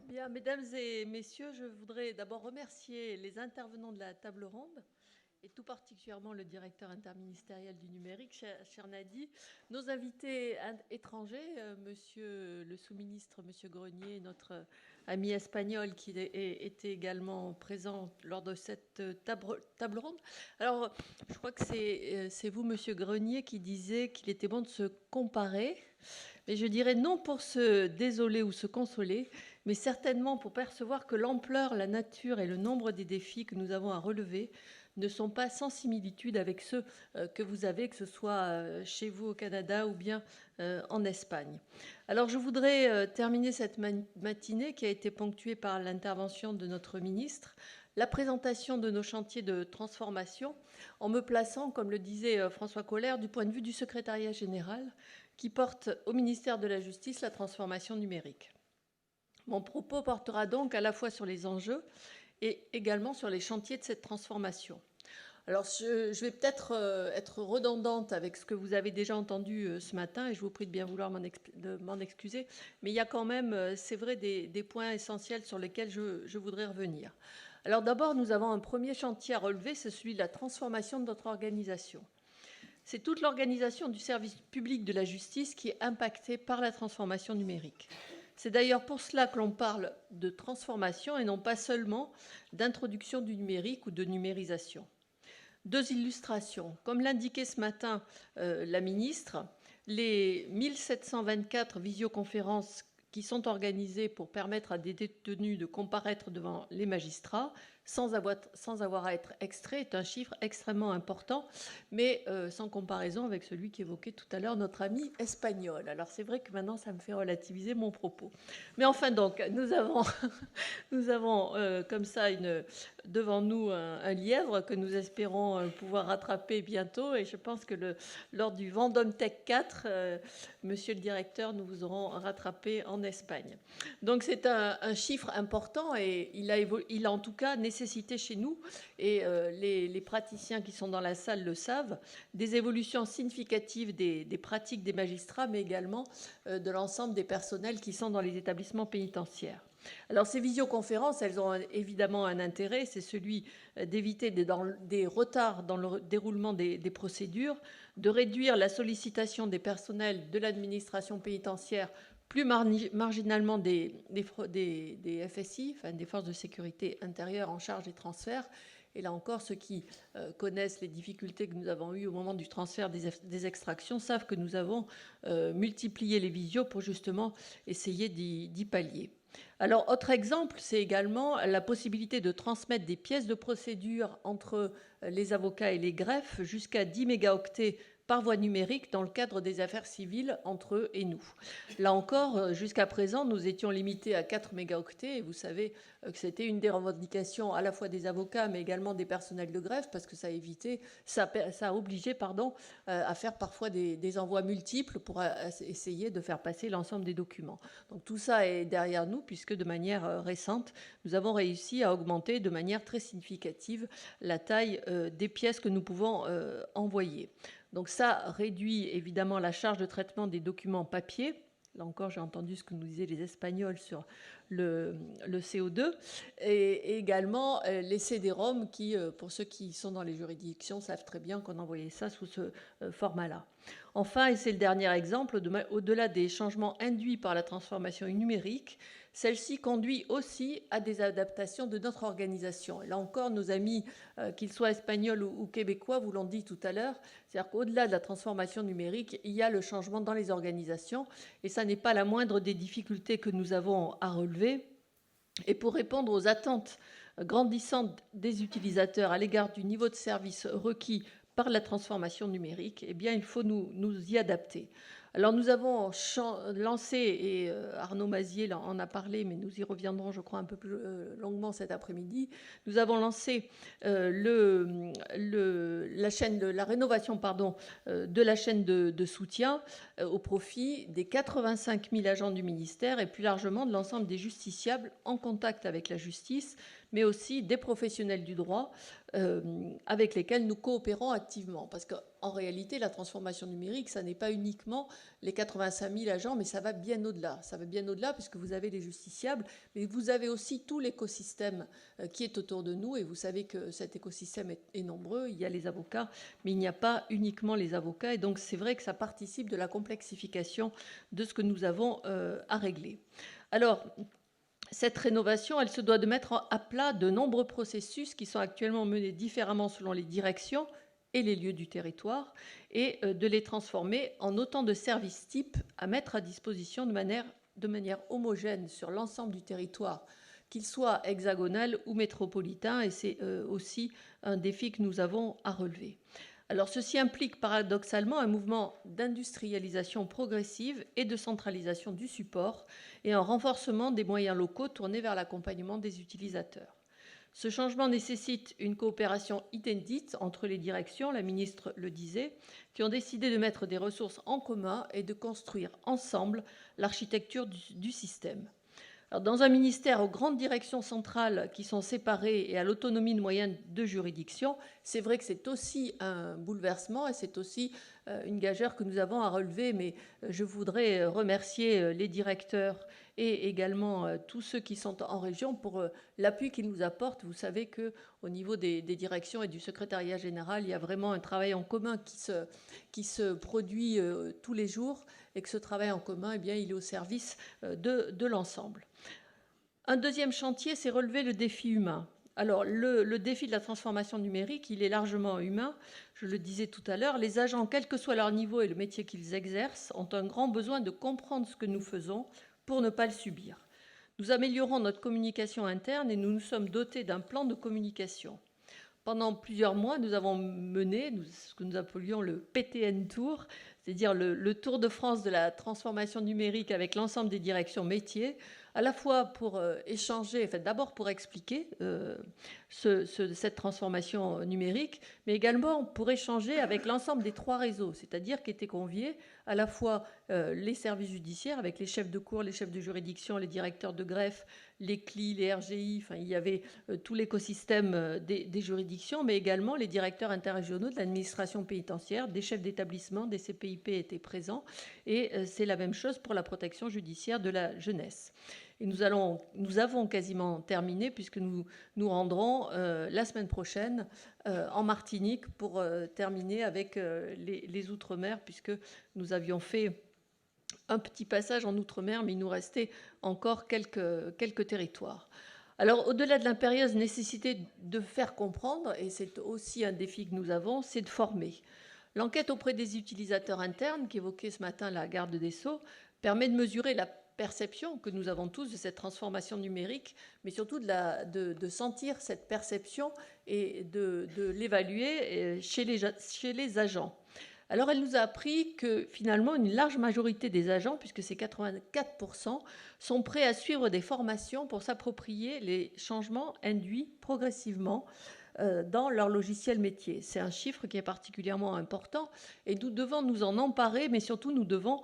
Bien, mesdames et messieurs, je voudrais d'abord remercier les intervenants de la table ronde et tout particulièrement le directeur interministériel du numérique, cher Nadi, nos invités étrangers, monsieur le sous-ministre, monsieur Grenier, notre ami espagnol qui était également présent lors de cette table ronde. Alors, je crois que c'est vous, monsieur Grenier, qui disiez qu'il était bon de se comparer, mais je dirais non pour se désoler ou se consoler, mais certainement pour percevoir que l'ampleur, la nature et le nombre des défis que nous avons à relever ne sont pas sans similitude avec ceux que vous avez, que ce soit chez vous au Canada ou bien en Espagne. Alors je voudrais terminer cette matinée qui a été ponctuée par l'intervention de notre ministre, la présentation de nos chantiers de transformation, en me plaçant, comme le disait François Collère, du point de vue du secrétariat général qui porte au ministère de la Justice la transformation numérique. Mon propos portera donc à la fois sur les enjeux et également sur les chantiers de cette transformation. Alors, je vais peut-être être redondante avec ce que vous avez déjà entendu ce matin, et je vous prie de bien vouloir m'en excuser, mais il y a quand même, c'est vrai, des points essentiels sur lesquels je voudrais revenir. Alors d'abord, nous avons un premier chantier à relever, c'est celui de la transformation de notre organisation. C'est toute l'organisation du service public de la justice qui est impactée par la transformation numérique. C'est d'ailleurs pour cela que l'on parle de transformation et non pas seulement d'introduction du numérique ou de numérisation. Deux illustrations. Comme l'indiquait ce matin la ministre, les 1724 visioconférences qui sont organisées pour permettre à des détenus de comparaître devant les magistrats sans avoir à être extrait est un chiffre extrêmement important, mais sans comparaison avec celui qu'évoquait tout à l'heure notre ami espagnol. Alors c'est vrai que maintenant ça me fait relativiser mon propos. Mais enfin donc, nous avons comme ça devant nous un lièvre que nous espérons pouvoir rattraper bientôt, et je pense que lors du Vendôme Tech 4, monsieur le directeur, nous vous aurons rattrapé en Espagne. Donc c'est un chiffre important, et il a en tout cas nécessité chez nous, et les praticiens qui sont dans la salle le savent, des évolutions significatives des pratiques des magistrats, mais également de l'ensemble des personnels qui sont dans les établissements pénitentiaires. Alors ces visioconférences, elles ont évidemment un intérêt, c'est celui d'éviter des retards dans le déroulement des procédures, de réduire la sollicitation des personnels de l'administration pénitentiaire, plus marginalement des FSI, enfin des forces de sécurité intérieure en charge des transferts. Et là encore, ceux qui connaissent les difficultés que nous avons eues au moment du transfert des extractions savent que nous avons multiplié les visios pour justement essayer d'y pallier. Alors, autre exemple, c'est également la possibilité de transmettre des pièces de procédure entre les avocats et les greffes jusqu'à 10 mégaoctets par voie numérique dans le cadre des affaires civiles entre eux et nous. Là encore, jusqu'à présent, nous étions limités à 4 mégaoctets, et vous savez que c'était une des revendications à la fois des avocats mais également des personnels de greffe, parce que ça a obligé à faire parfois des envois multiples pour essayer de faire passer l'ensemble des documents. Donc tout ça est derrière nous, puisque de manière récente, nous avons réussi à augmenter de manière très significative la taille des pièces que nous pouvons envoyer. Donc ça réduit évidemment la charge de traitement des documents papier. Là encore, j'ai entendu ce que nous disaient les Espagnols sur le CO2. Et également les CD-ROM qui, pour ceux qui sont dans les juridictions, savent très bien qu'on envoyait ça sous ce format-là. Enfin, et c'est le dernier exemple, au-delà des changements induits par la transformation numérique, celle-ci conduit aussi à des adaptations de notre organisation. Et là encore, nos amis, qu'ils soient espagnols ou québécois, vous l'ont dit tout à l'heure, c'est-à-dire qu'au-delà de la transformation numérique, il y a le changement dans les organisations, et ça n'est pas la moindre des difficultés que nous avons à relever. Et pour répondre aux attentes grandissantes des utilisateurs à l'égard du niveau de service requis par la transformation numérique, eh bien, il faut nous y adapter. Alors, nous avons lancé, et Arnaud Mazier en a parlé, mais nous y reviendrons, je crois, un peu plus longuement cet après-midi. Nous avons lancé la rénovation de la chaîne de soutien au profit des 85 000 agents du ministère et plus largement de l'ensemble des justiciables en contact avec la justice, mais aussi des professionnels du droit avec lesquels nous coopérons activement. Parce qu'en réalité, la transformation numérique, ça n'est pas uniquement les 85 000 agents, mais ça va bien au-delà. Ça va bien au-delà puisque vous avez les justiciables, mais vous avez aussi tout l'écosystème qui est autour de nous. Et vous savez que cet écosystème est nombreux. Il y a les avocats, mais il n'y a pas uniquement les avocats. Et donc, c'est vrai que ça participe de la complexification de ce que nous avons à régler. Alors, cette rénovation, elle se doit de mettre à plat de nombreux processus qui sont actuellement menés différemment selon les directions et les lieux du territoire, et de les transformer en autant de services types à mettre à disposition de manière homogène sur l'ensemble du territoire, qu'il soit hexagonal ou métropolitain, et c'est aussi un défi que nous avons à relever. Alors, ceci implique paradoxalement un mouvement d'industrialisation progressive et de centralisation du support et un renforcement des moyens locaux tournés vers l'accompagnement des utilisateurs. Ce changement nécessite une coopération inédite entre les directions, la ministre le disait, qui ont décidé de mettre des ressources en commun et de construire ensemble l'architecture du système. Alors, dans un ministère aux grandes directions centrales qui sont séparées et à l'autonomie de moyens de juridiction, c'est vrai que c'est aussi un bouleversement et c'est aussi une gageure que nous avons à relever. Mais je voudrais remercier les directeurs et également tous ceux qui sont en région pour l'appui qu'ils nous apportent. Vous savez qu'au niveau des directions et du secrétariat général, il y a vraiment un travail en commun qui se produit tous les jours, et que ce travail en commun, eh bien, il est au service de l'ensemble. Un deuxième chantier, c'est relever le défi humain. Alors, le défi de la transformation numérique, il est largement humain. Je le disais tout à l'heure, les agents, quel que soit leur niveau et le métier qu'ils exercent, ont un grand besoin de comprendre ce que nous faisons pour ne pas le subir. Nous améliorons notre communication interne et nous nous sommes dotés d'un plan de communication. Pendant plusieurs mois, nous avons mené ce que nous appelions le PTN Tour, c'est-à-dire le Tour de France de la transformation numérique avec l'ensemble des directions métiers, à la fois pour échanger, enfin, d'abord pour expliquer cette transformation numérique, mais également pour échanger avec l'ensemble des trois réseaux, c'est-à-dire qu'étaient conviés à la fois les services judiciaires, avec les chefs de cour, les chefs de juridiction, les directeurs de greffe, les CLI, les RGI, enfin, il y avait tout l'écosystème des juridictions, mais également les directeurs interrégionaux de l'administration pénitentiaire, des chefs d'établissement, des CPIP étaient présents, et c'est la même chose pour la protection judiciaire de la jeunesse. Et nous avons quasiment terminé, puisque nous nous rendrons la semaine prochaine en Martinique pour terminer avec les Outre-mer, puisque nous avions fait un petit passage en Outre-mer, mais il nous restait encore quelques territoires. Alors, au-delà de l'impérieuse nécessité de faire comprendre, et c'est aussi un défi que nous avons, c'est de former. L'enquête auprès des utilisateurs internes, qu'évoquait ce matin la garde des Sceaux, permet de mesurer la perception que nous avons tous de cette transformation numérique, mais surtout de sentir cette perception et de l'évaluer chez les agents. Alors, elle nous a appris que finalement, une large majorité des agents, puisque c'est 84%, sont prêts à suivre des formations pour s'approprier les changements induits progressivement dans leur logiciel métier. C'est un chiffre qui est particulièrement important et nous devons nous en emparer, mais surtout nous devons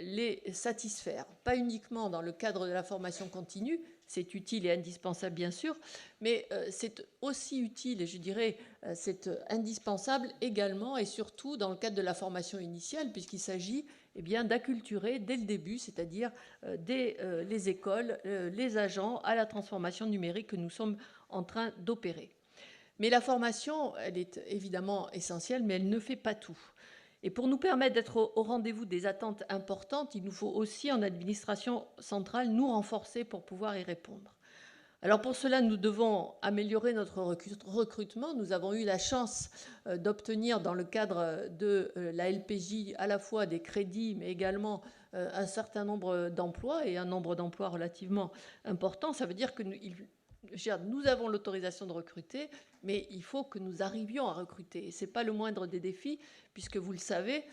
les satisfaire. Pas uniquement dans le cadre de la formation continue, c'est utile et indispensable bien sûr, mais c'est aussi utile et je dirais c'est indispensable également et surtout dans le cadre de la formation initiale, puisqu'il s'agit bien d'acculturer dès le début, c'est-à-dire dès les écoles, les agents à la transformation numérique que nous sommes en train d'opérer. Mais la formation, elle est évidemment essentielle, mais elle ne fait pas tout. Et pour nous permettre d'être au rendez-vous des attentes importantes, il nous faut aussi, en administration centrale, nous renforcer pour pouvoir y répondre. Alors pour cela, nous devons améliorer notre recrutement. Nous avons eu la chance d'obtenir dans le cadre de la LPJ à la fois des crédits, mais également un certain nombre d'emplois, et un nombre d'emplois relativement important. Ça veut dire que nous avons l'autorisation de recruter, mais il faut que nous arrivions à recruter. Et ce n'est pas le moindre des défis, puisque vous le savez,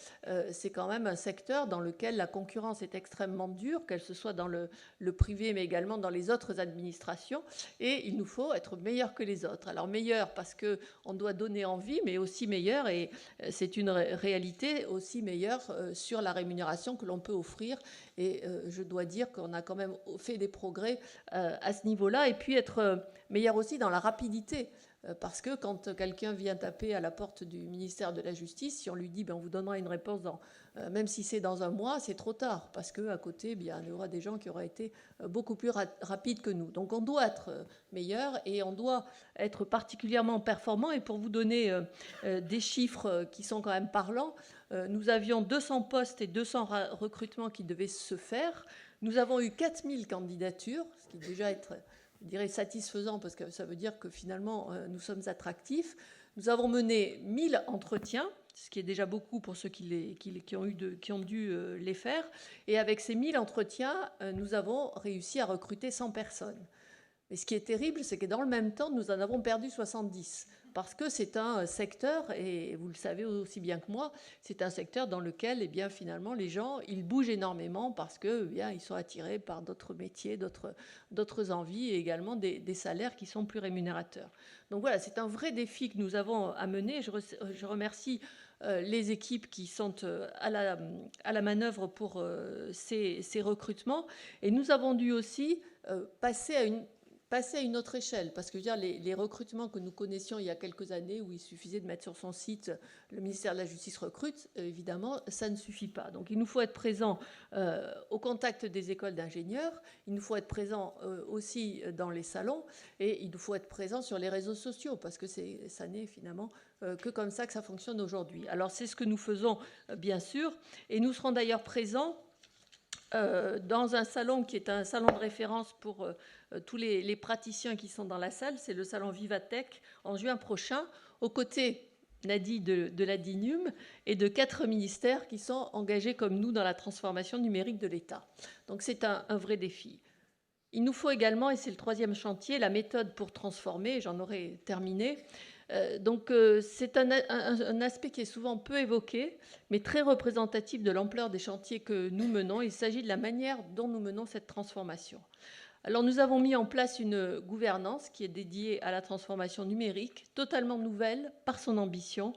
c'est quand même un secteur dans lequel la concurrence est extrêmement dure, qu'elle se soit dans le privé, mais également dans les autres administrations. Et il nous faut être meilleurs que les autres. Alors meilleurs parce qu'on doit donner envie, mais aussi meilleurs, et c'est une réalité, aussi meilleure sur la rémunération que l'on peut offrir. Et je dois dire qu'on a quand même fait des progrès à ce niveau-là. Et puis être meilleur aussi dans la rapidité. Parce que quand quelqu'un vient taper à la porte du ministère de la Justice, si on lui dit on vous donnera une réponse, même si c'est dans un mois, c'est trop tard. Parce qu'à côté, il y aura des gens qui auraient été beaucoup plus rapides que nous. Donc on doit être meilleur et on doit être particulièrement performant. Et pour vous donner des chiffres qui sont quand même parlants, nous avions 200 postes et 200 recrutements qui devaient se faire. Nous avons eu 4000 candidatures, ce qui déjà être, je dirais, satisfaisant parce que ça veut dire que finalement nous sommes attractifs. Nous avons mené 1000 entretiens, ce qui est déjà beaucoup pour ceux qui ont dû les faire. Et avec ces 1000 entretiens, nous avons réussi à recruter 100 personnes. Mais ce qui est terrible, c'est que dans le même temps, nous en avons perdu 70. Parce que c'est un secteur, et vous le savez aussi bien que moi, c'est un secteur dans lequel, finalement, les gens, ils bougent énormément parce que, ils sont attirés par d'autres métiers, d'autres envies, et également des salaires qui sont plus rémunérateurs. Donc voilà, c'est un vrai défi que nous avons à mener. Je remercie les équipes qui sont à la manœuvre pour ces recrutements. Et nous avons dû aussi passer à une autre échelle, parce que les recrutements que nous connaissions il y a quelques années, où il suffisait de mettre sur son site « le ministère de la Justice recrute », évidemment, ça ne suffit pas. Donc il nous faut être présent au contact des écoles d'ingénieurs, il nous faut être présent aussi dans les salons, et il nous faut être présent sur les réseaux sociaux, parce que ça n'est finalement que comme ça que ça fonctionne aujourd'hui. Alors c'est ce que nous faisons, bien sûr, et nous serons d'ailleurs présents dans un salon qui est un salon de référence pour tous les praticiens qui sont dans la salle, c'est le salon Vivatech en juin prochain, aux côtés, Nadie, de la DINUM et de 4 ministères qui sont engagés comme nous dans la transformation numérique de l'État. Donc c'est un vrai défi. Il nous faut également, et c'est le 3e chantier, la méthode pour transformer, j'en aurai terminé. C'est un aspect qui est souvent peu évoqué, mais très représentatif de l'ampleur des chantiers que nous menons. Il s'agit de la manière dont nous menons cette transformation. Alors nous avons mis en place une gouvernance qui est dédiée à la transformation numérique, totalement nouvelle par son ambition,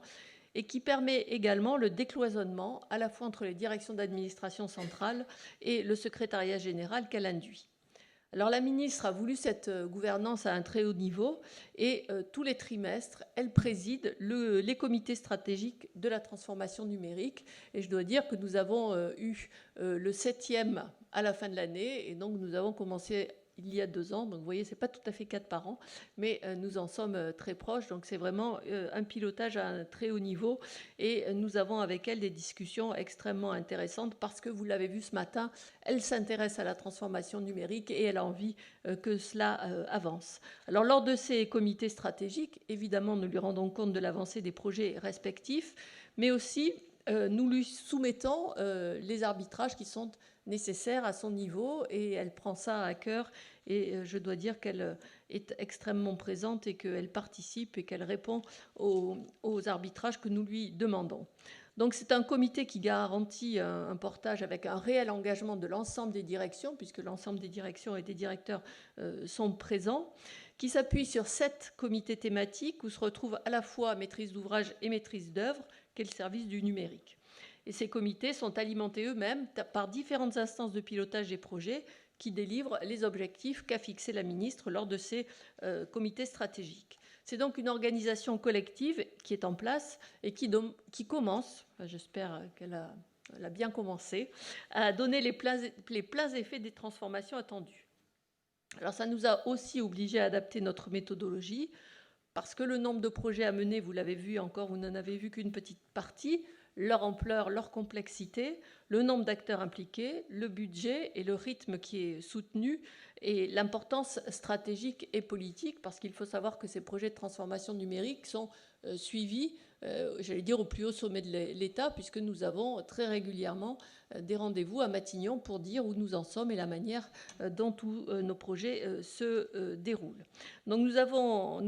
et qui permet également le décloisonnement à la fois entre les directions d'administration centrale et le secrétariat général qu'elle induit. Alors la ministre a voulu cette gouvernance à un très haut niveau et tous les trimestres, elle préside les comités stratégiques de la transformation numérique. Et je dois dire que nous avons eu le 7e à la fin de l'année et donc nous avons commencé il y a 2 ans. Donc vous voyez, ce n'est pas tout à fait 4 par an, mais nous en sommes très proches. Donc c'est vraiment un pilotage à un très haut niveau et nous avons avec elle des discussions extrêmement intéressantes parce que vous l'avez vu ce matin, elle s'intéresse à la transformation numérique et elle a envie que cela avance. Alors lors de ces comités stratégiques, évidemment, nous lui rendons compte de l'avancée des projets respectifs, mais aussi nous lui soumettons les arbitrages qui sont nécessaires à son niveau et elle prend ça à cœur et je dois dire qu'elle est extrêmement présente et qu'elle participe et qu'elle répond aux arbitrages que nous lui demandons. Donc c'est un comité qui garantit un portage avec un réel engagement de l'ensemble des directions, puisque l'ensemble des directions et des directeurs sont présents, qui s'appuie sur 7 comités thématiques où se retrouvent à la fois maîtrise d'ouvrage et maîtrise d'œuvre, qu'est le service du numérique. Et ces comités sont alimentés eux-mêmes par différentes instances de pilotage des projets qui délivrent les objectifs qu'a fixé la ministre lors de ces comités stratégiques. C'est donc une organisation collective qui est en place et qui commence, j'espère qu'elle a bien commencé, à donner les pleins effets des transformations attendues. Alors ça nous a aussi obligés à adapter notre méthodologie parce que le nombre de projets à mener, vous l'avez vu encore, vous n'en avez vu qu'une petite partie, leur ampleur, leur complexité, le nombre d'acteurs impliqués, le budget et le rythme qui est soutenu et l'importance stratégique et politique, parce qu'il faut savoir que ces projets de transformation numérique sont suivis, j'allais dire, au plus haut sommet de l'État, puisque nous avons très régulièrement des rendez-vous à Matignon pour dire où nous en sommes et la manière dont tous nos projets se déroulent. Donc nous avons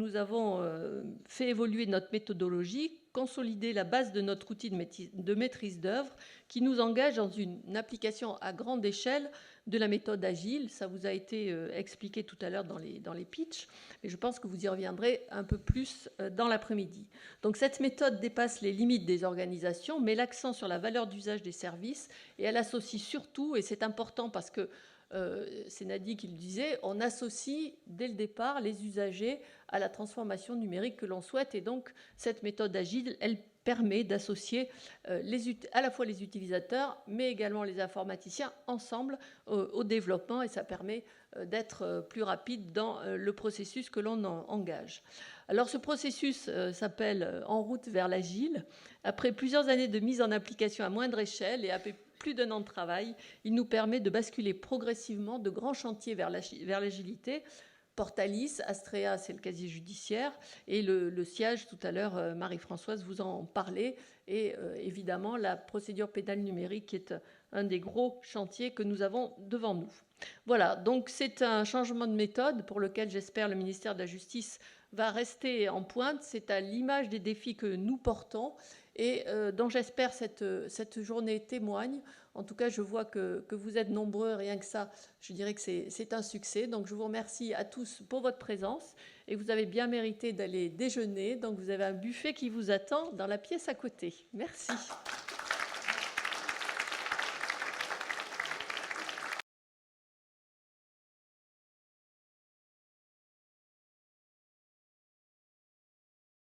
fait évoluer notre méthodologie, consolider la base de notre outil de maîtrise d'œuvre qui nous engage dans une application à grande échelle de la méthode agile. Ça vous a été expliqué tout à l'heure dans les pitchs, et je pense que vous y reviendrez un peu plus dans l'après-midi. Donc cette méthode dépasse les limites des organisations, met l'accent sur la valeur d'usage des services, et elle associe surtout, et c'est important parce que c'est Nadie qui le disait, on associe dès le départ les usagers à la transformation numérique que l'on souhaite. Et donc, cette méthode agile, elle permet d'associer à la fois les utilisateurs, mais également les informaticiens ensemble au développement, et ça permet d'être plus rapide dans le processus que l'on engage. Alors ce processus s'appelle En route vers l'agile. Après plusieurs années de mise en application à moindre échelle et après plus d'1 an de travail, il nous permet de basculer progressivement de grands chantiers vers l'agilité. Portalis, Astrea, c'est le casier judiciaire, et le siège, tout à l'heure, Marie-Françoise vous en parlait, et évidemment la procédure pénale numérique qui est un des gros chantiers que nous avons devant nous. Voilà, donc c'est un changement de méthode pour lequel j'espère le ministère de la Justice va rester en pointe. C'est à l'image des défis que nous portons et dont j'espère cette journée témoigne. En tout cas, je vois que vous êtes nombreux, rien que ça, je dirais que c'est un succès. Donc, je vous remercie à tous pour votre présence et vous avez bien mérité d'aller déjeuner. Donc, vous avez un buffet qui vous attend dans la pièce à côté. Merci.